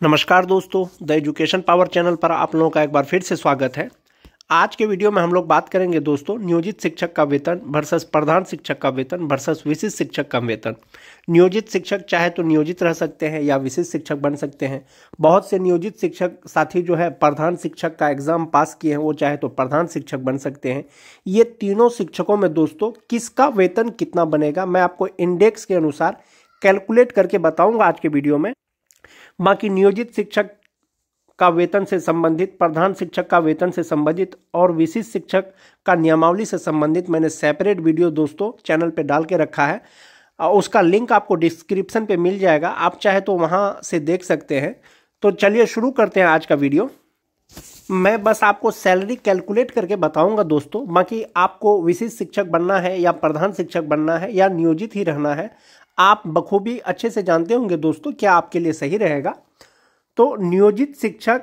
नमस्कार दोस्तों, the education power channel पर आप लोगों का एक बार फिर से स्वागत है। आज के वीडियो में हम लोग बात करेंगे दोस्तों नियोजित शिक्षक का वेतन वर्सेस प्रधान शिक्षक का वेतन वर्सेस विशिष्ट शिक्षक का वेतन। नियोजित शिक्षक चाहे तो नियोजित रह सकते हैं या विशिष्ट शिक्षक बन सकते हैं। बहुत से नियोजित शिक्षक साथी जो है प्रधान शिक्षक का एग्जाम पास किए हैं, वो चाहे तो प्रधान शिक्षक बन सकते हैं। ये तीनों शिक्षकों में दोस्तों किसका वेतन कितना बनेगा, मैं आपको इंडेक्स के अनुसार कैलकुलेट करके बताऊंगा आज के वीडियो में। बाकी नियोजित शिक्षक का वेतन से संबंधित, प्रधान शिक्षक का वेतन से संबंधित और विशिष्ट शिक्षक का नियमावली से संबंधित मैंने सेपरेट वीडियो दोस्तों चैनल पे डाल के रखा है। उसका लिंक आपको डिस्क्रिप्शन पे मिल जाएगा, आप चाहे तो वहां से देख सकते हैं। तो चलिए शुरू करते हैं आज का वीडियो। मैं बस आपको सैलरी कैलकुलेट करके बताऊंगा दोस्तों। बाकी आपको विशिष्ट शिक्षक बनना है या प्रधान शिक्षक बनना है या नियोजित ही रहना है, आप बखूबी अच्छे से जानते होंगे दोस्तों क्या आपके लिए सही रहेगा। तो नियोजित शिक्षक,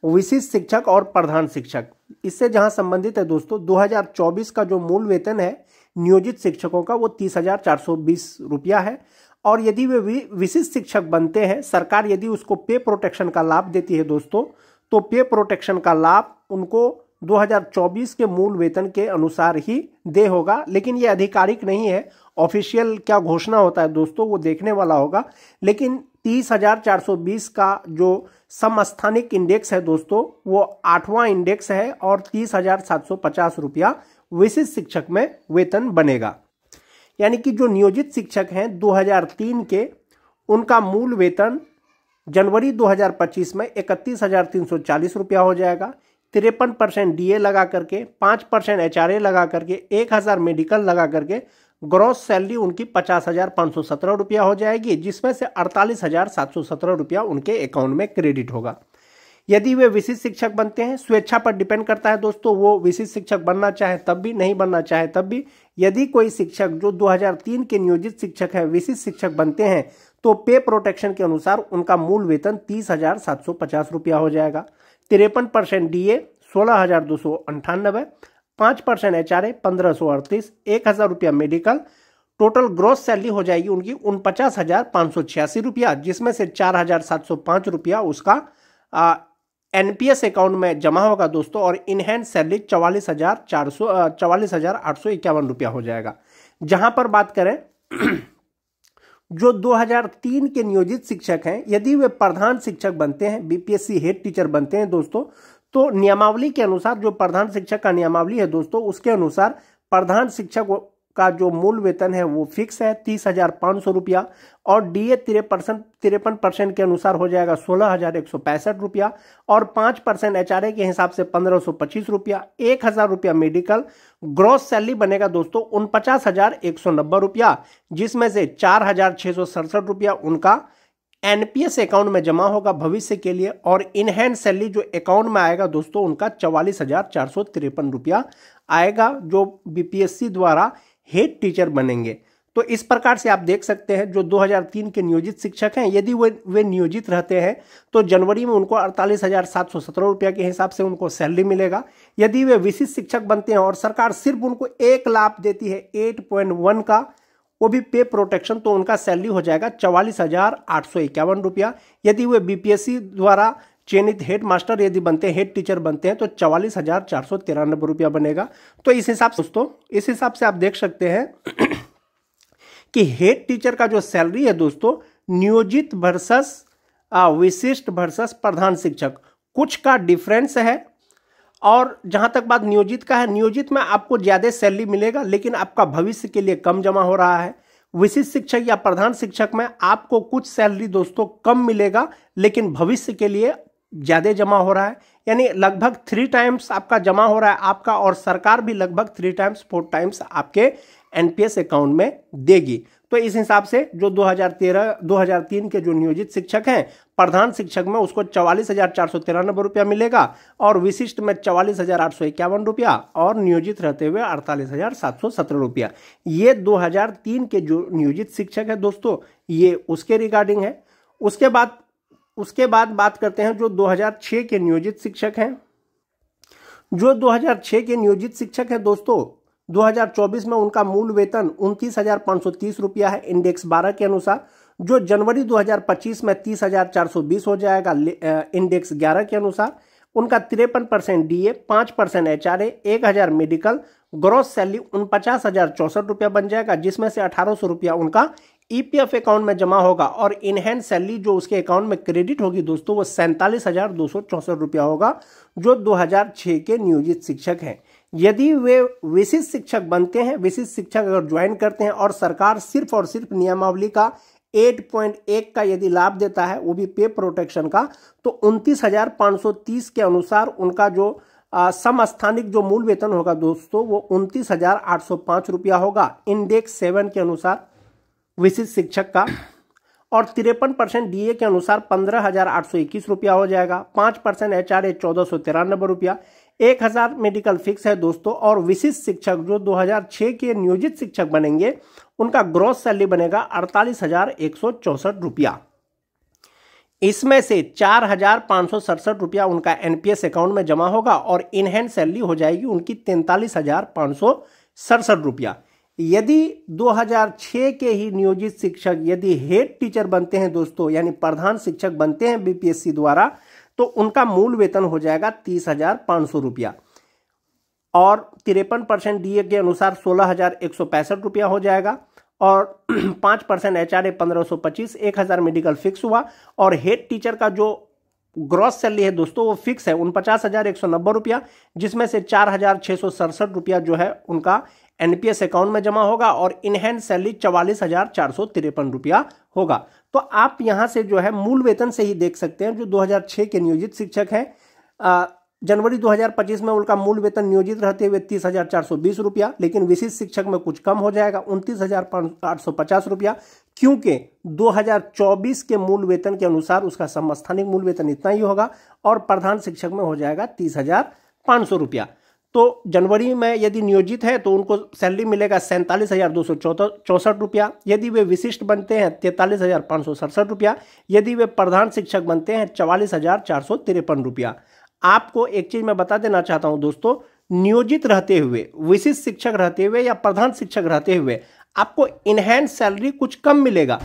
विशिष्ट शिक्षक और प्रधान शिक्षक, इससे जहां संबंधित है दोस्तों 2024 का जो मूल वेतन है नियोजित शिक्षकों का वो 30,420 रुपया है। और यदि वे विशिष्ट शिक्षक बनते हैं, सरकार यदि उसको पे प्रोटेक्शन का लाभ देती है दोस्तों, तो पे प्रोटेक्शन का लाभ उनको 2024 के मूल वेतन के अनुसार ही दे होगा। लेकिन ये आधिकारिक नहीं है, ऑफिशियल क्या घोषणा होता है दोस्तों वो देखने वाला होगा। लेकिन 30,420 का जो समस्थानिक इंडेक्स है दोस्तों वो 8वां इंडेक्स है और 30,750 रुपया विशिष्ट शिक्षक में वेतन बनेगा। यानी कि जो नियोजित शिक्षक हैं 2003 के, उनका मूल वेतन जनवरी 2025 में 31,340 रुपया हो जाएगा। 53% डीए लगा करके, 5% एचआरए लगा करके, 1,000 मेडिकल लगा करके ग्रॉस सैलरी उनकी 50,517 रुपया हो जाएगी, जिसमें से 48,717 रुपया उनके अकाउंट में क्रेडिट होगा। यदि वे विशिष्ट शिक्षक बनते हैं, स्वेच्छा पर डिपेंड करता है दोस्तों, वो विशिष्ट शिक्षक बनना चाहे तब भी, नहीं बनना चाहे तब भी। यदि कोई शिक्षक जो 2003 के नियोजित शिक्षक है विशिष्ट शिक्षक बनते हैं तो पे प्रोटेक्शन के अनुसार उनका मूल वेतन 30,750 रुपया हो जाएगा। 53% डीए 16,298, 5% एचआरए 1,538, 1,000 रुपया मेडिकल, टोटल ग्रॉस सैलरी हो जाएगी उनकी 49,586 रुपया, जिसमें से 4,705 रुपया उसका एनपीएस अकाउंट में जमा होगा दोस्तों। और इनहैंड सैलरी 44,851 रुपया हो जाएगा। जहां पर बात करें जो 2003 के नियोजित शिक्षक हैं, यदि वे प्रधान शिक्षक बनते हैं, बीपीएससी हेड टीचर बनते हैं दोस्तों, तो नियमावली के अनुसार, जो प्रधान शिक्षक का नियमावली है दोस्तों, उसके अनुसार प्रधान शिक्षक का जो मूल वेतन है वो फिक्स है 30,500 रुपया और डीए 53% के अनुसार हो जाएगा 16,165 रुपया और 5% एचआरए के हिसाब से 1,525 रुपया, 1,000 रुपया मेडिकल। ग्रॉस सैलरी बनेगा दोस्तों 49,190 रुपया, जिसमें से 4,667 रुपया उनका एनपीएस अकाउंट में जमा होगा भविष्य के लिए। और इन हैंड सैलरी जो अकाउंट में आएगा दोस्तों उनका 44,453 रुपया आएगा, जो बीपीएससी द्वारा हेड टीचर बनेंगे। तो इस प्रकार से आप देख सकते हैं जो 2003 के नियोजित शिक्षक हैं, यदि वे नियोजित रहते हैं तो जनवरी में उनको 48,717 रुपया के हिसाब से उनको सैलरी मिलेगा। यदि वे विशिष्ट शिक्षक बनते हैं और सरकार सिर्फ उनको एक लाभ देती है 8.1 का, वो भी पे प्रोटेक्शन, तो उनका सैलरी हो जाएगा 44,851 रुपया। यदि वे बीपीएससी द्वारा चयनित हेड मास्टर यदि बनते हैं, हेड टीचर बनते हैं, तो 44,493 रुपया बनेगा। तो इस हिसाब से दोस्तों, इस हिसाब से आप देख सकते हैं कि हेड टीचर का जो सैलरी है दोस्तों नियोजित वर्सेस विशिष्ट वर्सेस प्रधान शिक्षक, कुछ का डिफरेंस है। और जहां तक बात नियोजित का है, नियोजित में आपको ज्यादा सैलरी मिलेगा लेकिन आपका भविष्य के लिए कम जमा हो रहा है। विशिष्ट शिक्षक या प्रधान शिक्षक में आपको कुछ सैलरी दोस्तों कम मिलेगा लेकिन भविष्य के लिए ज्यादा जमा हो रहा है, यानी लगभग 3 टाइम्स आपका जमा हो रहा है आपका, और सरकार भी लगभग 3 टाइम्स 4 टाइम्स आपके एनपीएस अकाउंट में देगी। तो इस हिसाब से जो 2003 के जो नियोजित शिक्षक हैं, प्रधान शिक्षक में उसको 44,493 रुपया मिलेगा और विशिष्ट में 44,851 रुपया और नियोजित रहते हुए 48,717 रुपया। ये 2003 के जो नियोजित शिक्षक है दोस्तों, ये उसके रिगार्डिंग है। उसके बाद बात करते हैं जो 2006 के नियोजित शिक्षक हैं। जो 2006 के नियोजित शिक्षक हैं दोस्तों, 2024 में उनका मूल वेतन 29,530 रुपया है इंडेक्स 12 के अनुसार। जो जनवरी 2025 में 30,420 हो जाएगा इंडेक्स 11 के अनुसार। उनका 53% DA, 5% HRA, 1,000 medical, gross salary 49,064 रुपया बन जाएगा, जिसमें से 1,800 रुपया उनका ईपीएफ अकाउंट में जमा होगा और इनहैंड सैलरी जो उसके अकाउंट में क्रेडिट होगी दोस्तों वो 47,264 रुपया होगा, जो 2006 के नियोजित शिक्षक हैं। यदि वे विशिष्ट शिक्षक बनते हैं, विशिष्ट शिक्षक अगर ज्वाइन करते हैं और सरकार सिर्फ और सिर्फ नियमावली का 8.1 का यदि लाभ देता है, वो भी पे प्रोटेक्शन का, तो 29,530 के अनुसार उनका जो समस्थानिक जो मूल वेतन होगा दोस्तों वो 29,805 रुपया होगा इंडेक्स 7 के अनुसार विशिष्ट शिक्षक का। और 53% डीए के अनुसार 15,821 रुपया हो जाएगा, 5% एचआरए 1,493 रुपया, 1,000 मेडिकल फिक्स है दोस्तों। और विशिष्ट शिक्षक जो 2006 के नियोजित शिक्षक बनेंगे उनका ग्रॉस सैलरी बनेगा 48,164 रुपया। इसमें से 4,567 रुपया उनका एनपीएस अकाउंट में जमा होगा और इनहैंड सैलरी हो जाएगी उनकी 43,567 रुपया। यदि 2006 के ही नियोजित शिक्षक यदि हेड टीचर बनते हैं दोस्तों, यानी प्रधान शिक्षक बनते हैं बीपीएससी द्वारा, तो उनका मूल वेतन हो जाएगा 30,500 रुपया और 53% डीए के अनुसार 16,165 रुपया हो जाएगा और 5% एचआरए 1,525, 1,000 मेडिकल फिक्स हुआ। और हेड टीचर का जो ग्रॉस सैलरी है दोस्तों वो फिक्स है 49,190 रुपया, जिसमें से 4,667 रुपया जो है उनका एनपीएस अकाउंट में जमा होगा और इनहैंड सैलरी 44,453 रुपया होगा। तो आप यहां से जो है मूल वेतन से ही देख सकते हैं जो 2006 के नियोजित शिक्षक हैं, जनवरी 2025 में उनका मूल वेतन नियोजित रहते हुए 30,420 रुपया, लेकिन विशिष्ट शिक्षक में कुछ कम हो जाएगा 29,850 रुपया, क्योंकि 2024 के मूल वेतन के अनुसार उसका समस्थानिक मूल वेतन इतना ही होगा और प्रधान शिक्षक में हो जाएगा 30,500 रुपया। तो जनवरी में यदि नियोजित है तो उनको सैलरी मिलेगा 47,264 रुपया, यदि वे विशिष्ट बनते हैं 43,567 रुपया, यदि वे प्रधान शिक्षक बनते हैं 44,453 रुपया। आपको एक चीज मैं बता देना चाहता हूं दोस्तों, नियोजित रहते हुए, विशिष्ट शिक्षक रहते हुए या प्रधान शिक्षक रहते हुए आपको इनहैंड सैलरी कुछ कम मिलेगा,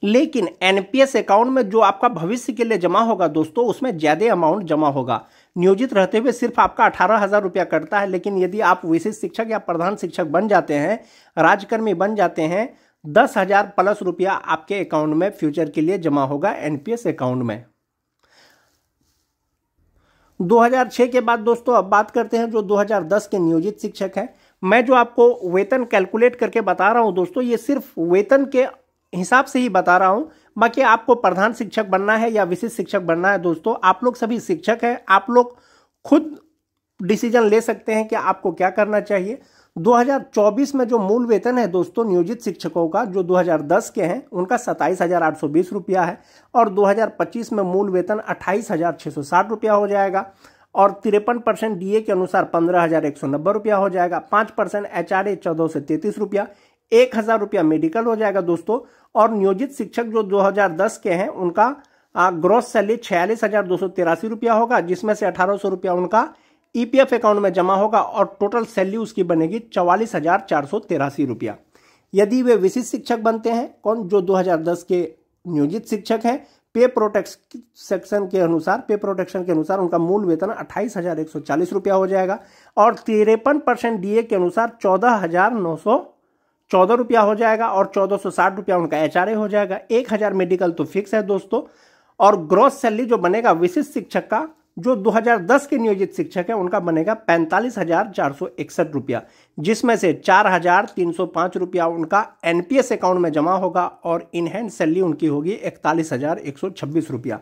लेकिन एनपीएस अकाउंट में जो आपका भविष्य के लिए जमा होगा दोस्तों उसमें ज्यादा अमाउंट जमा होगा। नियोजित रहते हुए सिर्फ आपका 18,000 रुपया कटता है, लेकिन यदि आप विशिष्ट शिक्षक या प्रधान शिक्षक बन जाते हैं, राजकर्मी बन जाते हैं, 10,000 प्लस रुपया आपके अकाउंट में फ्यूचर के लिए जमा होगा एनपीएस अकाउंट में। 2006 के बाद दोस्तों अब बात करते हैं जो 2010 के नियोजित शिक्षक हैं। मैं जो आपको वेतन कैलकुलेट करके बता रहा हूं दोस्तों, ये सिर्फ वेतन के हिसाब से ही बता रहा हूं, बाकी आपको प्रधान शिक्षक बनना है या विशिष्ट शिक्षक बनना है दोस्तों, आप लोग सभी शिक्षक हैं, आप लोग खुद डिसीजन ले सकते हैं कि आपको क्या करना चाहिए। 2024 में जो मूल वेतन है दोस्तों नियोजित शिक्षकों का जो 2010 के हैं उनका 27,820 रुपया है और 2025 में मूल वेतन 28,660 रुपया हो जाएगा और 53% डीए के अनुसार 15,190 रुपया हो जाएगा, 5% एचआरए 1,433 रुपया, 1,000 रुपया मेडिकल हो जाएगा दोस्तों। और नियोजित शिक्षक जो 2010 के हैं उनका ग्रॉस सैलरी 46,283 रुपया होगा, जिसमें से 1,800 रुपया उनका ईपीएफ अकाउंट में जमा होगा और टोटल सैलरी उसकी बनेगी 44,483 रुपया। यदि वे विशिष्ट शिक्षक बनते हैं, कौन, जो 2010 के नियोजित शिक्षक हैं, पे प्रोटेक्शन के अनुसार उनका मूल वेतन 28,140 रुपया हो जाएगा और 53% डीए के अनुसार 14,914 रुपया हो जाएगा और 1,460 रुपया उनका एचआरए हो जाएगा। 1,000 मेडिकल तो फिक्स है दोस्तों। और ग्रॉस सैलरी जो बनेगा विशिष्ट शिक्षक का जो 2010 के नियोजित शिक्षक है उनका बनेगा 45,461 रुपया, जिसमें से 4,305 रुपया उनका एनपीएस अकाउंट में जमा होगा और इन हैंड सैलरी उनकी होगी 41,126 रुपया।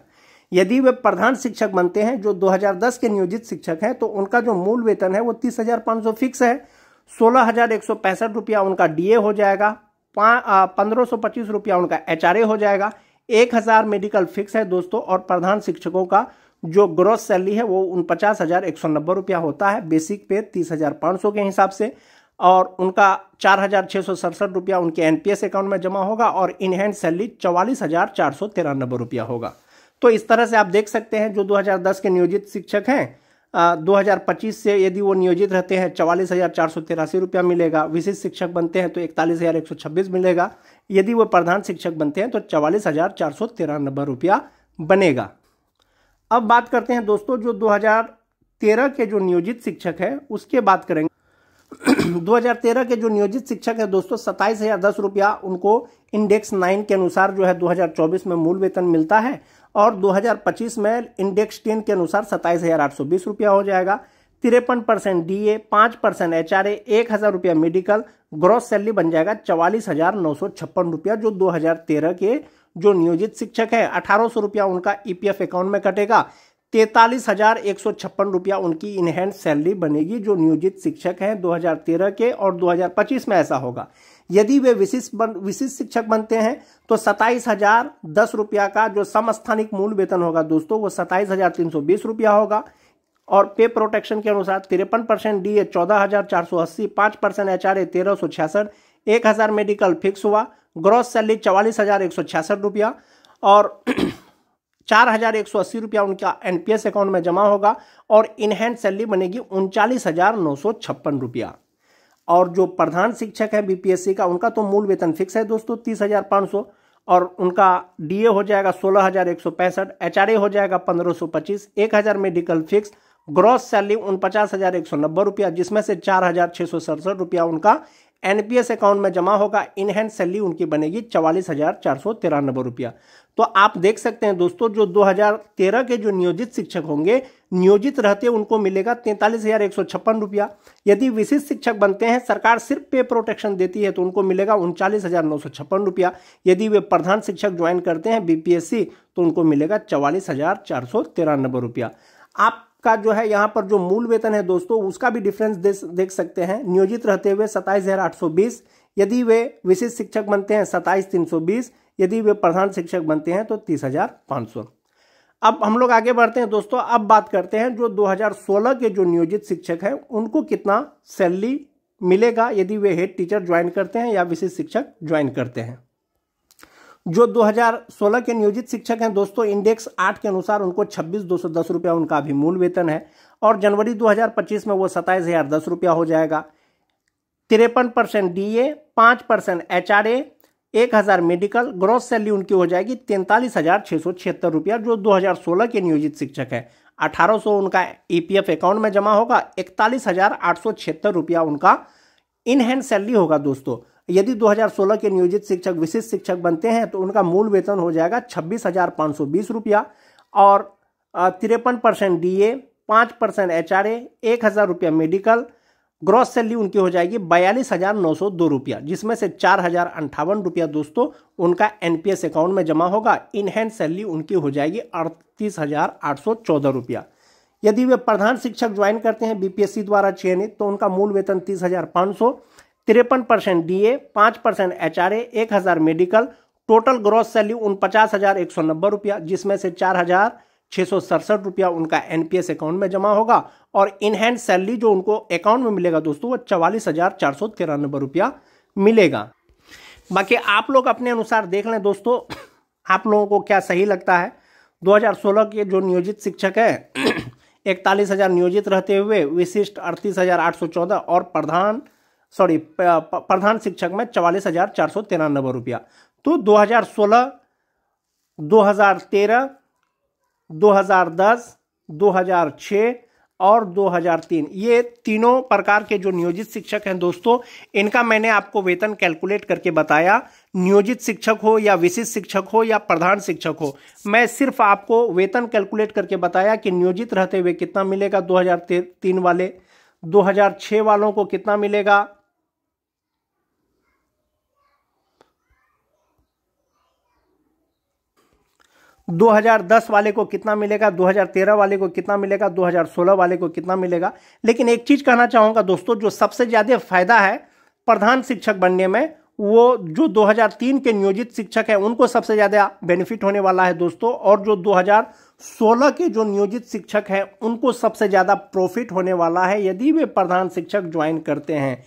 यदि वे प्रधान शिक्षक बनते हैं जो 2010 के नियोजित शिक्षक हैं तो उनका जो मूल वेतन है वो 30,500 फिक्स है, 16,165 रुपया उनका डीए हो जाएगा, 1,525 रुपया उनका एचआरए हो जाएगा, 1,000 मेडिकल फिक्स है दोस्तों। और प्रधान शिक्षकों का जो ग्रॉस सैलरी है वो 49,190 रुपया होता है, बेसिक पे 30,500 के हिसाब से, और उनका 4,667 रुपया उनके एनपीएस अकाउंट में जमा होगा और इन हैंड सैलरी 44,493 रुपया होगा। तो इस तरह से आप देख सकते हैं जो 2010 के नियोजित शिक्षक हैं 2025 से यदि वो नियोजित रहते हैं 44,483 रुपया मिलेगा। विशिष्ट शिक्षक बनते हैं तो 41,126 मिलेगा। यदि वो प्रधान शिक्षक बनते हैं तो 44,493 रुपया बनेगा। अब बात करते हैं दोस्तों जो 2013 के जो नियोजित शिक्षक है उसके बात करेंगे। 2013 के जो नियोजित शिक्षक है दोस्तों 27,010 रुपया उनको इंडेक्स 9 के अनुसार जो है 2024 में मूल वेतन मिलता है और 2025 में इंडेक्स 10 के अनुसार 27,820 रुपया हो जाएगा। 53% DA, 5% HRA, 1,000 रुपया मेडिकल, ग्रॉस सैलरी बन जाएगा 44,956 रुपया जो 2013 के जो नियोजित शिक्षक है। 1,800 रुपया उनका EPF अकाउंट में कटेगा। 43,156 रुपया उनकी इन हैंड सैलरी बनेगी जो नियोजित शिक्षक हैं 2013 के। और 2025 में ऐसा होगा यदि वे विशिष्ट शिक्षक बनते हैं तो 27,010 रुपया का जो समस्थानिक मूल वेतन होगा दोस्तों वो 27,320 रुपया होगा। और पे प्रोटेक्शन के अनुसार 53% DA 14,480, 5% HRA 1,366, 1,000 मेडिकल फिक्स हुआ। ग्रॉस सैलरी 44,166 रुपया और 4,180 रुपया उनका NPS अकाउंट में जमा होगा और इन हैंड सैलरी बनेगी 39,956 रुपया। और जो प्रधान शिक्षक है BPSC का उनका तो मूल वेतन फिक्स है दोस्तों 30,500 और उनका DA हो जाएगा 16,165, HRA हो जाएगा 1,525, 1,000 मेडिकल फिक्स, ग्रॉस सैलरी 49,190 रुपया जिसमें से 4,667 रुपया उनका NPS अकाउंट में जमा होगा। इन हैंड सैलरी उनकी बनेगी 44,493 रुपया। तो आप देख सकते हैं दोस्तों जो 2013 के जो नियोजित शिक्षक होंगे नियोजित रहते उनको मिलेगा 43,156 रुपया। यदि विशिष्ट शिक्षक बनते हैं सरकार सिर्फ पे प्रोटेक्शन देती है तो उनको मिलेगा 39,956 रुपया। यदि वे प्रधान शिक्षक ज्वाइन करते हैं BPSC तो उनको मिलेगा 44,493 रुपया। आपका जो है यहाँ पर जो मूल वेतन है दोस्तों उसका भी डिफरेंस देख सकते हैं। नियोजित रहते हुए 27,820, यदि वे विशिष्ट शिक्षक बनते हैं 27,320, यदि वे प्रधान शिक्षक बनते हैं तो 30,500। अब हम लोग आगे बढ़ते हैं दोस्तों। अब बात करते हैं जो 2016 के जो नियोजित शिक्षक हैं उनको कितना सैलरी मिलेगा यदि वे हेड टीचर ज्वाइन करते हैं या विशिष्ट शिक्षक ज्वाइन करते हैं। जो 2016 के नियोजित शिक्षक हैं दोस्तों इंडेक्स 8 के अनुसार उनको 26,210 रुपया उनका भी मूल वेतन है और जनवरी 2025 में वो 27,010 रुपया हो जाएगा। 53% DA, 5% HRA, 1,000 medical, gross salary उनकी हो जाएगी 43,676 रुपया जो 2016 के नियोजित शिक्षक है। 1,800 उनका EPF अकाउंट में जमा होगा। 41,876 रुपया उनका इन हैंड सैलरी होगा दोस्तों। यदि 2016 के नियोजित शिक्षक विशिष्ट शिक्षक बनते हैं तो उनका मूल वेतन हो जाएगा 26,520 रुपया और 53% DA, 5% HRA, 1,000 रुपया मेडिकल, ग्रॉस सैलरी उनकी हो जाएगी 42,902 रुपया जिसमें से 4,058 रुपया दोस्तों उनका NPS अकाउंट में जमा होगा। इन हैंड सैलरी उनकी हो जाएगी 38,814 रुपया। यदि वे प्रधान शिक्षक ज्वाइन करते हैं BPSC द्वारा चयनित तो उनका मूल वेतन 30,500, 53% DA, 5% HRA, 1,000 medical, total gross salary 49,190 रुपया जिसमें से 4,667 रुपया उनका NPS अकाउंट में जमा होगा और इन हैंड सैलरी जो उनको अकाउंट में मिलेगा दोस्तों वो 44,493 रुपया मिलेगा। बाकी आप लोग अपने अनुसार देख लें दोस्तों आप लोगों को क्या सही लगता है। 2016 के जो नियोजित शिक्षक है 41,000 नियोजित रहते हुए विशिष्ट 38,814 और प्रधान शिक्षक में 44,493 रुपया। तो 2016, 2013, 2010, 2006 और 2003 ये तीनों प्रकार के जो नियोजित शिक्षक हैं दोस्तों इनका मैंने आपको वेतन कैलकुलेट करके बताया। नियोजित शिक्षक हो या विशिष्ट शिक्षक हो या प्रधान शिक्षक हो मैं सिर्फ आपको वेतन कैलकुलेट करके बताया कि नियोजित रहते हुए कितना मिलेगा 2003 वाले, 2006 वालों को कितना मिलेगा, 2010 वाले को कितना मिलेगा, 2013 वाले को कितना मिलेगा, 2016 वाले को कितना मिलेगा। लेकिन एक चीज कहना चाहूंगा दोस्तों जो सबसे ज्यादा फायदा है प्रधान शिक्षक बनने में वो जो 2003 के नियोजित शिक्षक हैं उनको सबसे ज्यादा बेनिफिट होने वाला है दोस्तों और जो 2016 के जो नियोजित शिक्षक हैं उनको सबसे ज्यादा प्रॉफिट होने वाला है यदि वे प्रधान शिक्षक ज्वाइन करते हैं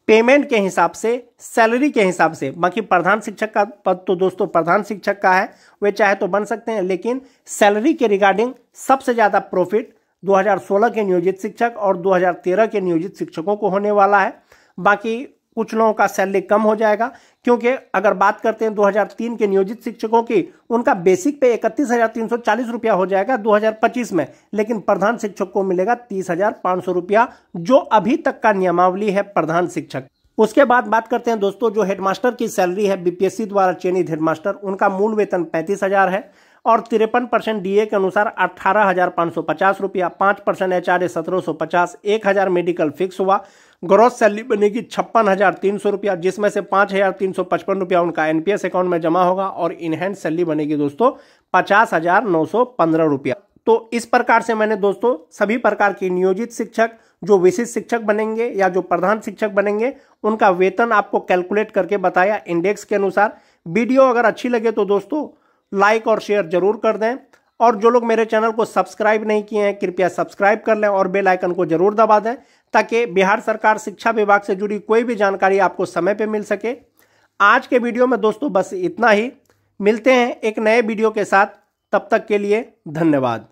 पेमेंट के हिसाब से, सैलरी के हिसाब से। बाकी प्रधान शिक्षक का पद तो दोस्तों प्रधान शिक्षक का है, वे चाहे तो बन सकते हैं, लेकिन सैलरी के रिगार्डिंग सबसे ज़्यादा प्रॉफिट 2016 के नियोजित शिक्षक और 2013 के नियोजित शिक्षकों को होने वाला है। बाकी कुछ लोगों का सैलरी कम हो जाएगा, क्योंकि अगर बात करते हैं 2003 के नियोजित शिक्षकों की, उनका बेसिक पे 31,340 रुपया हो जाएगा 2025 में, लेकिन प्रधान शिक्षक को मिलेगा 30,500 रुपया, जो अभी तक का नियमावली है प्रधान शिक्षक। उसके बाद बात करते हैं दोस्तों, जो हेडमास्टर की सैलरी है बीपीएससी द्वारा चयनित हेडमास्टर, उनका मूल वेतन 35,000 है और 53% डीए के अनुसार 18,550 रुपया, 5% एचआरए 1750, 1,000 मेडिकल फिक्स हुआ। ग्रॉस सैलरी बनेगी 56,300 रुपया, जिसमें से 5,355 रुपया उनका एनपीएस अकाउंट में जमा होगा और इनहैंड सैलरी बनेगी दोस्तों 50,915 रुपया। तो इस प्रकार से मैंने दोस्तों सभी प्रकार की नियोजित शिक्षक, जो विशिष्ट शिक्षक बनेंगे या जो प्रधान शिक्षक बनेंगे, उनका वेतन आपको कैलकुलेट करके बताया इंडेक्स के अनुसार। वीडियो अगर अच्छी लगे तो दोस्तों लाइक और शेयर जरूर कर दें, और जो लोग मेरे चैनल को सब्सक्राइब नहीं किए हैं कृपया सब्सक्राइब कर लें और बेल आइकन को जरूर दबा दें, ताकि बिहार सरकार शिक्षा विभाग से जुड़ी कोई भी जानकारी आपको समय पे मिल सके। आज के वीडियो में दोस्तों बस इतना ही। मिलते हैं एक नए वीडियो के साथ, तब तक के लिए धन्यवाद।